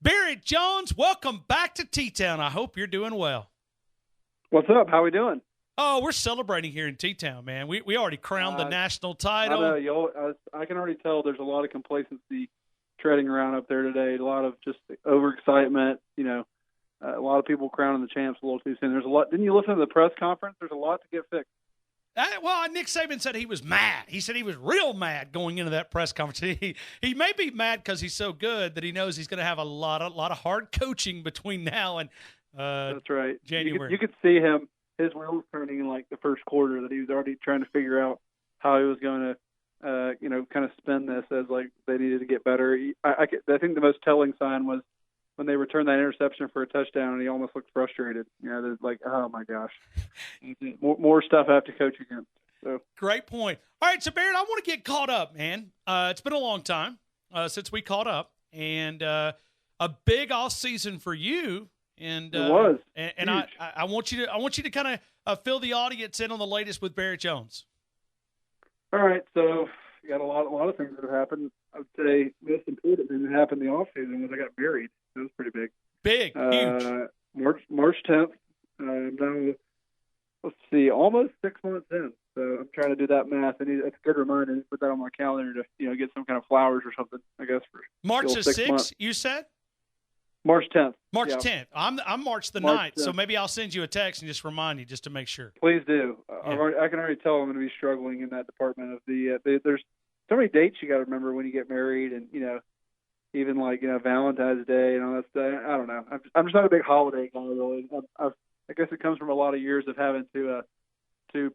Barrett Jones, welcome back to T-Town. I hope you're doing well. What's up? How we doing? Oh, we're celebrating here in T-Town, man. We already crowned the national title. I know. I can already tell there's a lot of complacency treading around up there today. A lot of just overexcitement. A lot of people crowning the champs a little too soon. There's a lot. Didn't you listen to the press conference? There's a lot to get fixed. Well, Nick Saban said he was mad. He said he was real mad going into that press conference. He may be mad because he's so good that he knows he's going to have a lot of hard coaching between now and that's right. January. You could see him, his wheels turning in like the first quarter, that he was already trying to figure out how he was going to, kind of spin this as like they needed to get better. I think the most telling sign was when they returned that interception for a touchdown, and he almost looked frustrated. There's like, oh my gosh, more stuff I have to coach against. So great point. All right, so Barrett, I want to get caught up, man. It's been a long time since we caught up, and a big off season for you. And it was, and I want you to kind of fill the audience in on the latest with Barrett Jones. All right, so you got a lot of things that have happened. I would say most important thing that happened in the off season was I got married. That was pretty big. Huge. March 10th. Now, let's see, almost 6 months in. So I'm trying to do that math, and it's a good reminder to put that on my calendar to get some kind of flowers or something. I guess for March the 6th. You said March 10th. March 10th. I'm March the 9th, so maybe I'll send you a text and just remind you just to make sure. Please do. I can already tell I'm going to be struggling in that department of there's so many dates you got to remember when you get married, and even like Valentine's Day and all that stuff. I don't know. I'm just not a big holiday guy really. I guess it comes from a lot of years of having to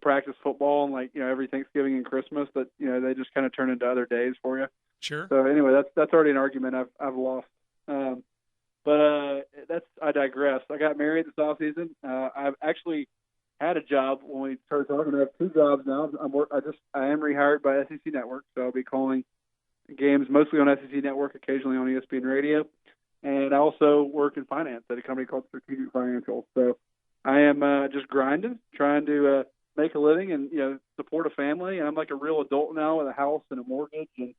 practice football and every Thanksgiving and Christmas that they just kind of turn into other days for you. Sure. So anyway, that's already an argument I've lost. But I digress. I got married this off season. I've actually had a job when we started talking. I have two jobs now. I am rehired by SEC Network, so I'll be calling games mostly on SEC Network, occasionally on ESPN Radio, and I also work in finance at a company called Strategic Financial. So I am just grinding, trying to make a living and support a family. And I'm like a real adult now with a house and a mortgage and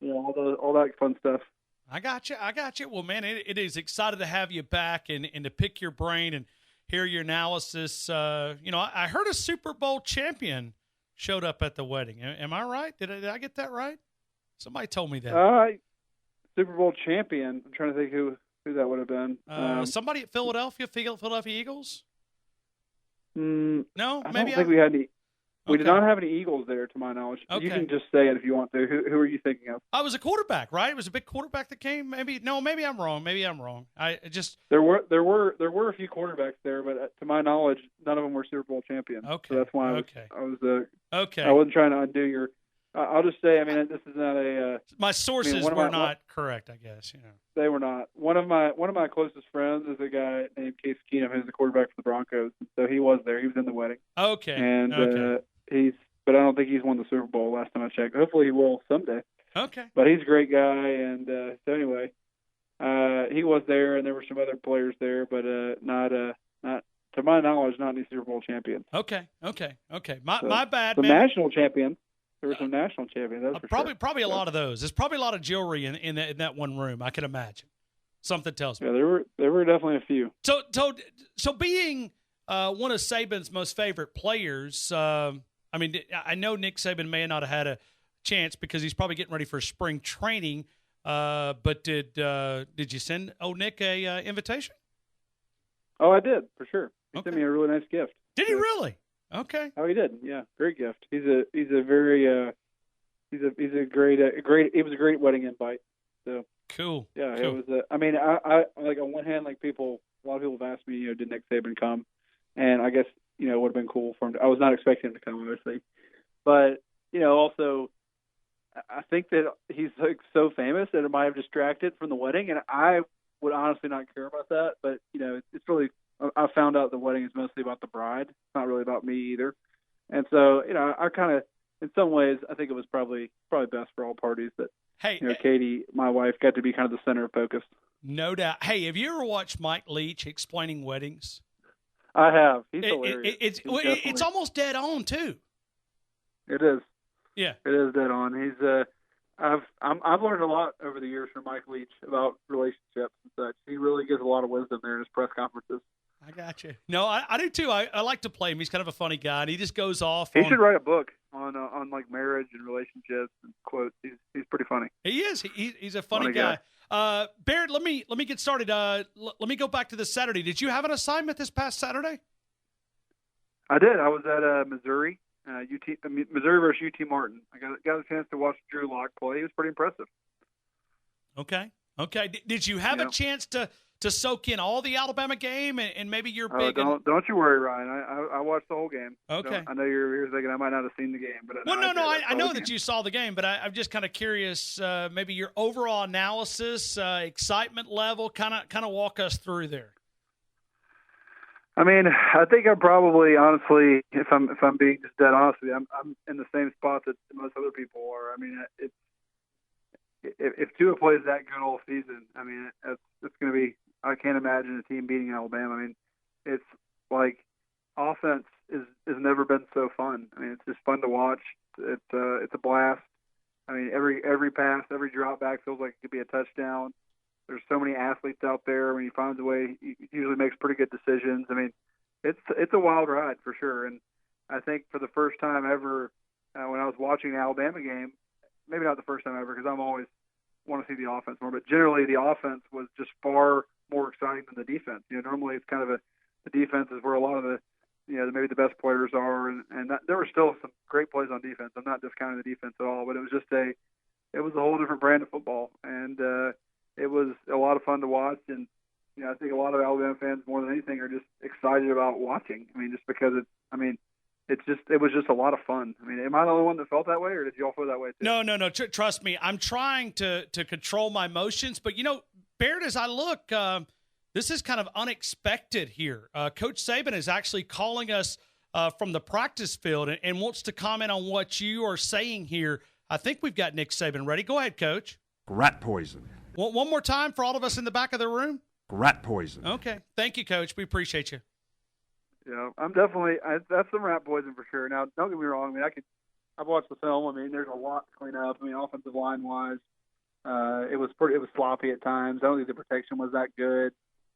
all that fun stuff. I got you. Well, man, it is excited to have you back and to pick your brain and hear your analysis. I heard a Super Bowl champion showed up at the wedding. Am I right? Did I get that right? Somebody told me that. Super Bowl champion. I'm trying to think who that would have been. Somebody at Philadelphia Eagles? No, maybe I don't think we had any. We did not have any Eagles there, to my knowledge. Okay. You can just say it if you want to. Who are you thinking of? I was a quarterback, right? It was a big quarterback that came. Maybe I'm wrong. There were a few quarterbacks there, but to my knowledge, none of them were Super Bowl champions. Okay. So that's why okay. I wasn't trying to undo your. I'll just say, this is not a. My sources were not correct, I guess. They were not. One of my closest friends is a guy named Case Keenum, who's the quarterback for the Broncos. So he was there. He was in the wedding. Okay. And but I don't think he's won the Super Bowl last time I checked. Hopefully he will someday. Okay. But he's a great guy, and so anyway, he was there, and there were some other players there, but not to my knowledge, not any Super Bowl champions. Okay. My bad. The national champions. There were some national champions. That's for probably a lot of those. There's probably a lot of jewelry in that one room. I can imagine. Something tells me. Yeah, there were definitely a few. So being one of Saban's most favorite players, I know Nick Saban may not have had a chance because he's probably getting ready for spring training. But did you send old Nick a invitation? Oh, I did for sure. He sent me a really nice gift. Did he really? Okay. Oh, he did. Yeah, great gift. He's a very he's a great it was a great wedding invite. So cool. Yeah, cool. It was. I like on one hand, like a lot of people have asked me, did Nick Saban come? And I guess it would have been cool for him. I was not expecting him to come, obviously, but also I think that he's like so famous that it might have distracted from the wedding, and I would honestly not care about that. But it's really. I found out the wedding is mostly about the bride. It's not really about me either. And so, I kind of, in some ways, I think it was probably best for all parties that, Katie, my wife, got to be kind of the center of focus. No doubt. Hey, have you ever watched Mike Leach explaining weddings? I have. He's hilarious. It's almost dead on too. It is. Yeah. It is dead on. He's I've learned a lot over the years from Mike Leach about relationships. such. He really gives a lot of wisdom there in his press conferences. I got you. No, I do too. I like to play him. He's kind of a funny guy, and he just goes off. He should write a book on like marriage and relationships and quotes. He's pretty funny. He is. He's a funny guy. Barrett, let me get started. Let me go back to this Saturday. Did you have an assignment this past Saturday? I did. I was at Missouri, Missouri versus UT Martin. I got a chance to watch Drew Lock play. He was pretty impressive. Okay. Did you have a chance to soak in all the Alabama game and maybe you're big? Don't you worry, Ryan. I watched the whole game. Okay. I know you're thinking I might not have seen the game, but I know that you saw the game, but I'm just kind of curious. Maybe your overall analysis, excitement level. Kind of walk us through there. I mean, I think I'm probably, honestly, if I'm being just dead honest with you, I'm in the same spot that most other people are. I mean, if Tua plays that good all season, I mean, it's going to be. I can't imagine a team beating Alabama. I mean, it's like offense has never been so fun. I mean, it's just fun to watch. It's a blast. I mean, every pass, every drop back feels like it could be a touchdown. There's so many athletes out there. When he finds a way, he usually makes pretty good decisions. I mean, it's a wild ride for sure. And I think for the first time ever, when I was watching the Alabama game, maybe not the first time ever because I'm always want to see the offense more, but generally the offense was just far more exciting than the defense. Normally it's kind of the defense is where a lot of the, maybe the best players are, and that, there were still some great plays on defense. I'm not discounting the defense at all, but it was a whole different brand of football, and it was a lot of fun to watch. And I think a lot of Alabama fans more than anything are just excited about watching. I mean, just because it was just a lot of fun. I mean, am I the only one that felt that way, or did you all feel that way too? No. Trust me, I'm trying to control my emotions. But Barrett, as I look, this is kind of unexpected here. Coach Saban is actually calling us from the practice field and wants to comment on what you are saying here. I think we've got Nick Saban ready. Go ahead, Coach. Rat poison. One more time for all of us in the back of the room. Rat poison. Okay. Thank you, Coach. We appreciate you. Yeah, that's some rat poison for sure. Now, don't get me wrong. I mean, I've watched the film. I mean, there's a lot to clean up. I mean, offensive line wise, it was sloppy at times. I don't think the protection was that good.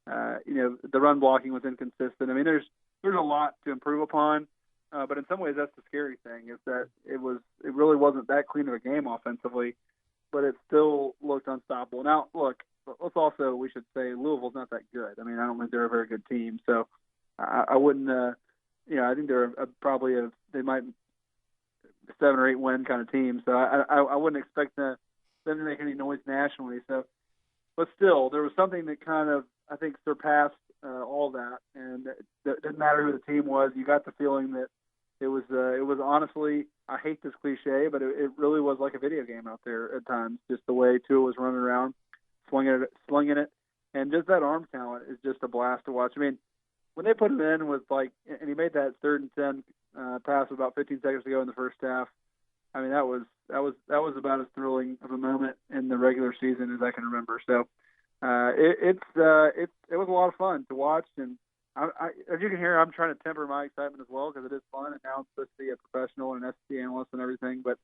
The run blocking was inconsistent. I mean, there's a lot to improve upon. But in some ways, that's the scary thing is that it really wasn't that clean of a game offensively, but it still looked unstoppable. Now, look, we should say Louisville's not that good. I mean, I don't think they're a very good team. So I wouldn't, I think they're they might 7 or 8 win kind of team. So I wouldn't expect them to make any noise nationally. So, but still, there was something that kind of, I think, surpassed all that. And it didn't matter who the team was. You got the feeling that it was honestly, I hate this cliche, but it really was like a video game out there at times. Just the way Tua was running around, slinging it, and just that arm talent is just a blast to watch. I mean, when they put him in with and he made that 3rd and 10 pass with about 15 seconds to go in the first half. I mean, that was about as thrilling of a moment in the regular season as I can remember. So it was a lot of fun to watch, and as you can hear, I'm trying to temper my excitement as well because it is fun, and now I'm supposed to be a professional and an SEC analyst and everything. But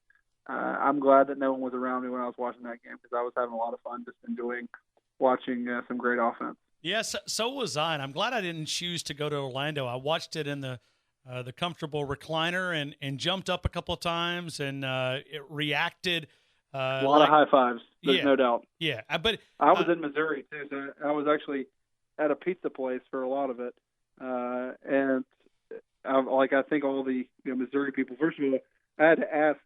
I'm glad that no one was around me when I was watching that game because I was having a lot of fun just enjoying watching some great offense. Yes, so was I, and I'm glad I didn't choose to go to Orlando. I watched it in the comfortable recliner and jumped up a couple of times and it reacted. A lot of high fives, there's no doubt. Yeah, but I was in Missouri too, so I was actually at a pizza place for a lot of it, and I think all the Missouri people. First of all, I had to ask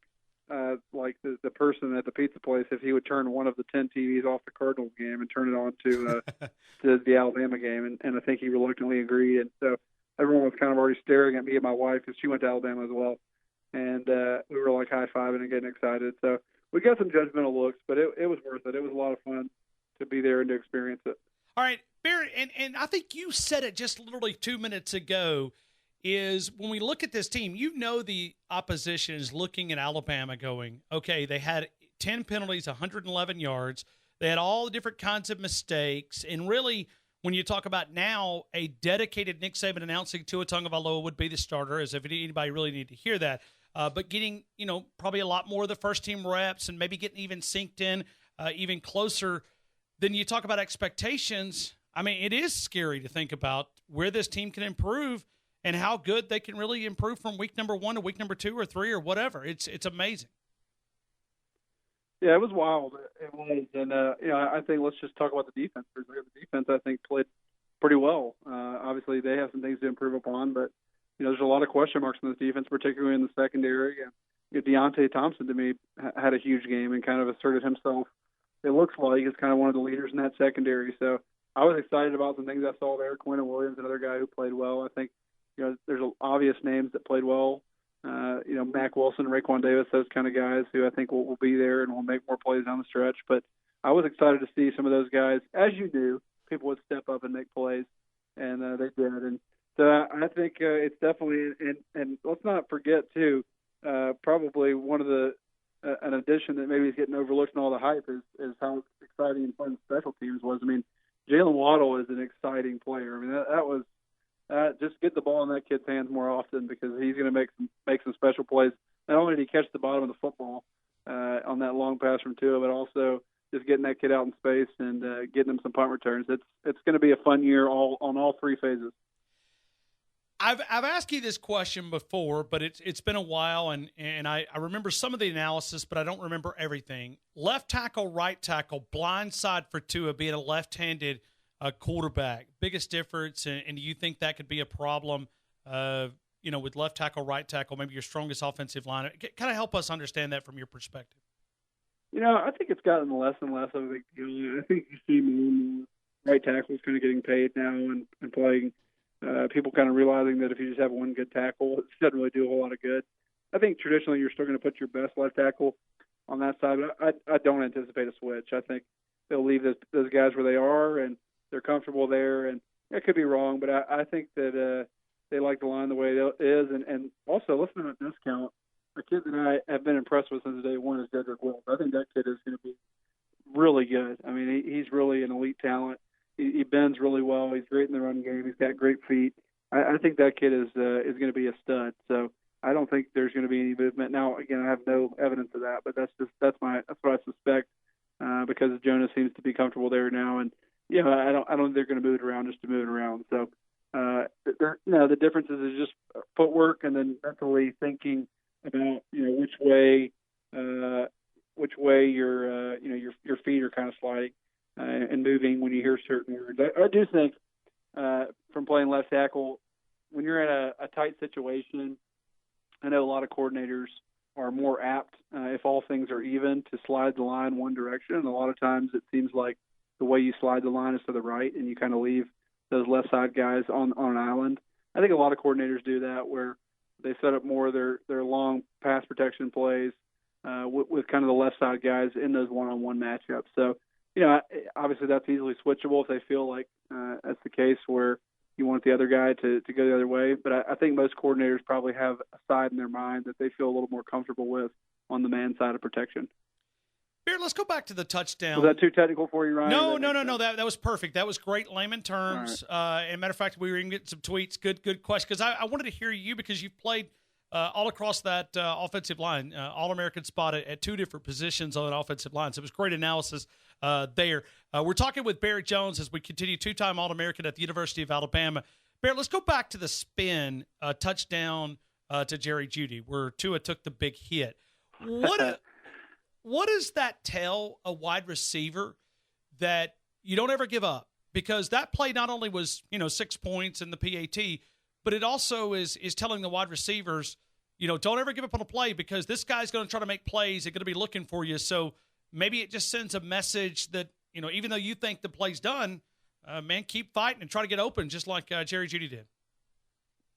the person at the pizza place if he would turn one of the 10 TVs off the Cardinals game and turn it on to the Alabama game, and I think he reluctantly agreed. And so everyone was kind of already staring at me and my wife because she went to Alabama as well, and we were high-fiving and getting excited. So we got some judgmental looks, but it was worth it. It was a lot of fun to be there and to experience it. All right, Barrett, and I think you said it just literally 2 minutes ago, is when we look at this team, the opposition is looking at Alabama going, okay, they had 10 penalties, 111 yards. They had all the different kinds of mistakes. And really, when you talk about now a dedicated Nick Saban announcing Tua Tagovailoa would be the starter, as if anybody really needed to hear that, but getting, probably a lot more of the first-team reps and maybe getting even synced in even closer. then you talk about expectations. I mean, it is scary to think about where this team can improve and how good they can really improve from week number 1 to week number 2 or 3 or whatever. It's amazing. Yeah, it was wild. It was, and I think let's just talk about the defense. The defense, I think, played pretty well. Obviously, they have some things to improve upon, but there's a lot of question marks on this defense, particularly in the secondary. And Deontay Thompson, to me, had a huge game and kind of asserted himself. It looks like he's kind of one of the leaders in that secondary. So I was excited about some things I saw there. Quentin Williams, another guy who played well. I think there's obvious names that played well. Mac Wilson, Raekwon Davis, those kind of guys who I think will be there and will make more plays down the stretch. But I was excited to see some of those guys, as you do, people would step up and make plays, and they did. And so I think it's definitely and let's not forget too, probably one of the an addition that maybe is getting overlooked in all the hype is how exciting and fun special teams was. I mean, Jalen Waddle is an exciting player. I mean, that was just get the ball in that kid's hands more often because he's going to make some special plays. Not only did he catch the bottom of the football on that long pass from Tua, but also just getting that kid out in space and getting him some punt returns. It's going to be a fun year on all three phases. I've asked you this question before, but it's been a while, and I remember some of the analysis, but I don't remember everything. Left tackle, right tackle, blind side for Tua being a left-handed quarterback. Biggest difference, and do you think that could be a problem, with left tackle, right tackle, maybe your strongest offensive line? Kind of help us understand that from your perspective. I think it's gotten less and less of a big deal. I think you see more right tackles kind of getting paid now and playing. People kind of realizing that if you just have one good tackle, it doesn't really do a whole lot of good. I think traditionally you're still going to put your best left tackle on that side, but I don't anticipate a switch. I think they'll leave those guys where they are, and they're comfortable there. And I could be wrong, but I think that they like the line the way it is. And also, let's not discount a kid that I have been impressed with since day one is Dedrick Wills. I think that kid is going to be really good. I mean, he's really an elite talent. He bends really well. He's great in the run game. He's got great feet. I think that kid is going to be a stud. So I don't think there's going to be any movement. Now, again, I have no evidence of that, but that's what I suspect because Jonas seems to be comfortable there now. And I don't think they're going to move it around just to move it around. So the differences is just footwork and then mentally thinking about which way your feet are kind of sliding. And moving when you hear certain words. I do think from playing left tackle, when you're in a tight situation, I know a lot of coordinators are more apt, if all things are even, to slide the line one direction. And a lot of times it seems like the way you slide the line is to the right, and you kind of leave those left side guys on an island. I think a lot of coordinators do that where they set up more of their long pass protection plays with kind of the left side guys in those one-on-one matchups. So, obviously that's easily switchable if they feel like that's the case where you want the other guy to go the other way. But I think most coordinators probably have a side in their mind that they feel a little more comfortable with on the man side of protection. Barrett, let's go back to the touchdown. Was that too technical for you, Ryan? No. That was perfect. That was great layman terms. Right. And matter of fact, we were going to get some tweets. Good question. Because I wanted to hear you because you've played all across that offensive line, All-American spot at two different positions on that offensive line. So it was great analysis there. We're talking with Barrett Jones as we continue, two-time All-American at the University of Alabama. Barrett, let's go back to the spin touchdown to Jerry Jeudy where Tua took the big hit. What does that tell a wide receiver that you don't ever give up? Because that play not only was 6 points in the PAT, but it also is telling the wide receivers, don't ever give up on a play because this guy's going to try to make plays. They're going to be looking for you. So maybe it just sends a message that, even though you think the play's done, man, keep fighting and try to get open just like Jerry Jeudy did.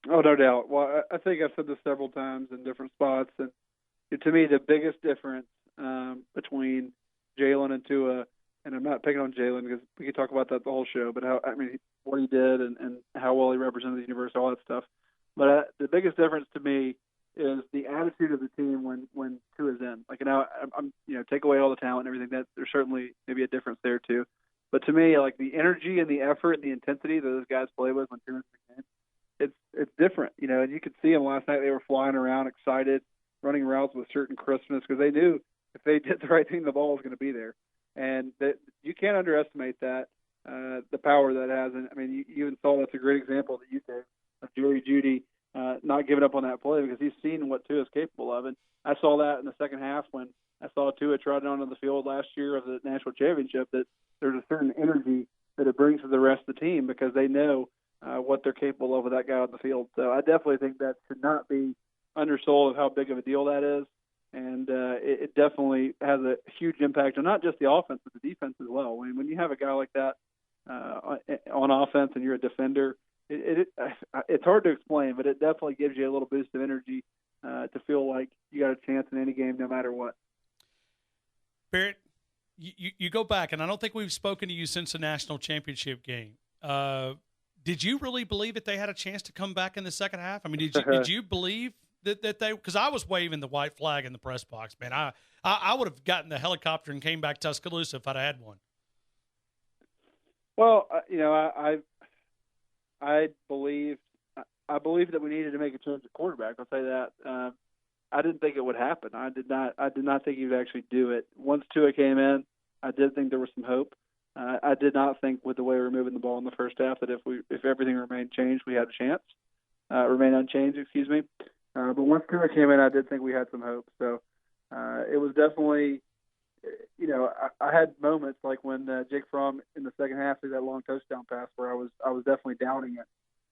Oh, no doubt. Well, I think I've said this several times in different spots. And to me, the biggest difference between Jalen and Tua, and I'm not picking on Jalen because we could talk about that the whole show, but what he did and how well he represented the university, all that stuff. But the biggest difference to me is the attitude of the team when Tua's in. Like now, I'm take away all the talent and everything. That there's certainly maybe a difference there too. But to me, like the energy and the effort and the intensity that those guys play with when Tua's in the game, it's different. And you could see them last night. They were flying around, excited, running routes with certain crispness because they knew if they did the right thing, the ball was going to be there. And that you can't underestimate that, the power that has. And I mean, you even saw that's a great example that you gave of Jerry Jeudy not giving up on that play because he's seen what Tua is capable of. And I saw that in the second half when I saw Tua trotting onto the field last year of the national championship, that there's a certain energy that it brings to the rest of the team because they know what they're capable of with that guy on the field. So I definitely think that should not be undersold of how big of a deal that is. And it definitely has a huge impact on not just the offense, but the defense as well. When you have a guy like that on offense and you're a defender, it's hard to explain, but it definitely gives you a little boost of energy to feel like you got a chance in any game no matter what. Barrett, you go back, and I don't think we've spoken to you since the national championship game. Did you really believe that they had a chance to come back in the second half? I mean, did you believe that they – because I was waving the white flag in the press box, man. I would have gotten the helicopter and came back to Tuscaloosa if I'd had one. Well, I believed that we needed to make a change at quarterback. I'll say that. I didn't think it would happen. I did not think he would actually do it. Once Tua came in, I did think there was some hope. I did not think with the way we were moving the ball in the first half that if everything remained changed, we had a chance. Remain unchanged, excuse me. But once Tua came in, I did think we had some hope. So it was definitely, I had moments like when Jake Fromm in the second half threw that long touchdown pass where I was definitely doubting it.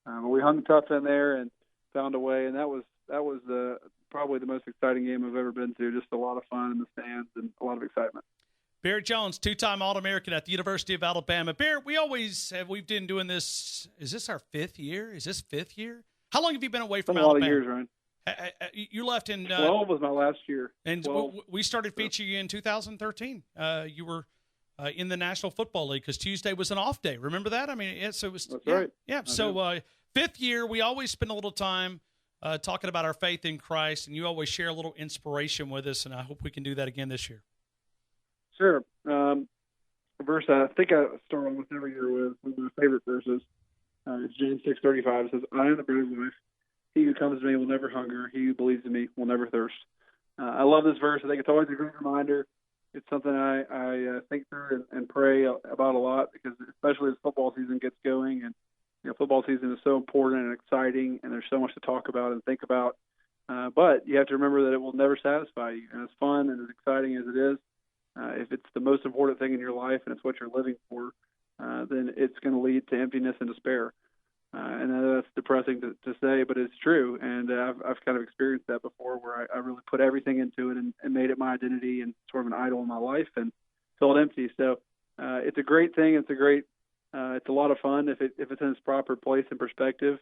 But we hung tough in there and found a way, and that was probably the most exciting game I've ever been to. Just a lot of fun in the stands and a lot of excitement. Barrett Jones, two-time All-American at the University of Alabama. Barrett, we've been doing this. Is this our fifth year? Is this fifth year? How long have you been away from Alabama? A lot of years, Ryan. You left in 12 was my last year. And we started featuring you in 2013. You were in the National Football League because Tuesday was an off day. Remember that? I mean, so it was. That's right. Yeah. So fifth year, we always spend a little time talking about our faith in Christ, and you always share a little inspiration with us, and I hope we can do that again this year. Sure. A verse I think I start almost every year with one of my favorite verses. It's James 6:35. It says, "I am the bread of life. He who comes to me will never hunger. He who believes in me will never thirst." I love this verse. I think it's always a great reminder. It's something I think through and pray about a lot because especially as football season gets going, and football season is so important and exciting, and there's so much to talk about and think about. But you have to remember that it will never satisfy you. And as fun and as exciting as it is, if it's the most important thing in your life and it's what you're living for, then it's going to lead to emptiness and despair. And I know that's depressing to say, but it's true. And I've kind of experienced that before where I really put everything into it and made it my identity and sort of an idol in my life and felt empty. So it's a great thing. It's a lot of fun if it's in its proper place and perspective,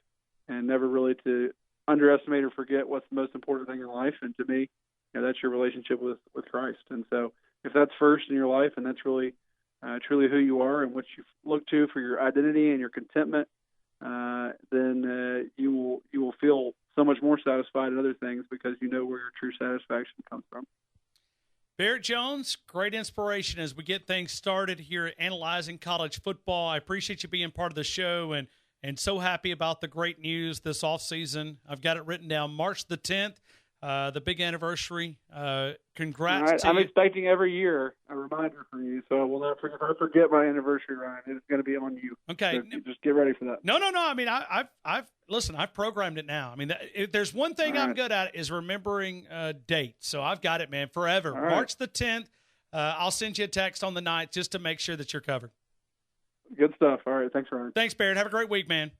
and never really to underestimate or forget what's the most important thing in life. And to me, that's your relationship with Christ. And so if that's first in your life and that's really truly who you are and what you look to for your identity and your contentment, then you will feel so much more satisfied in other things because you know where your true satisfaction comes from. Barrett Jones, great inspiration as we get things started here at Analyzing College Football. I appreciate you being part of the show and so happy about the great news this offseason. I've got it written down, March the 10th, the big anniversary. Congrats right, to I'm you. expecting every year a reminder from you, so I will not forget. If I forget my anniversary, Ryan, it's going to be on you. Okay. So just get ready for that. No. I mean, I've programmed it now. I mean, if there's one thing I'm good at is remembering dates. So I've got it, man, forever. Right. March the 10th. I'll send you a text on the night just to make sure that you're covered. Good stuff. All right. Thanks, Ryan. Thanks, Barrett. Have a great week, man.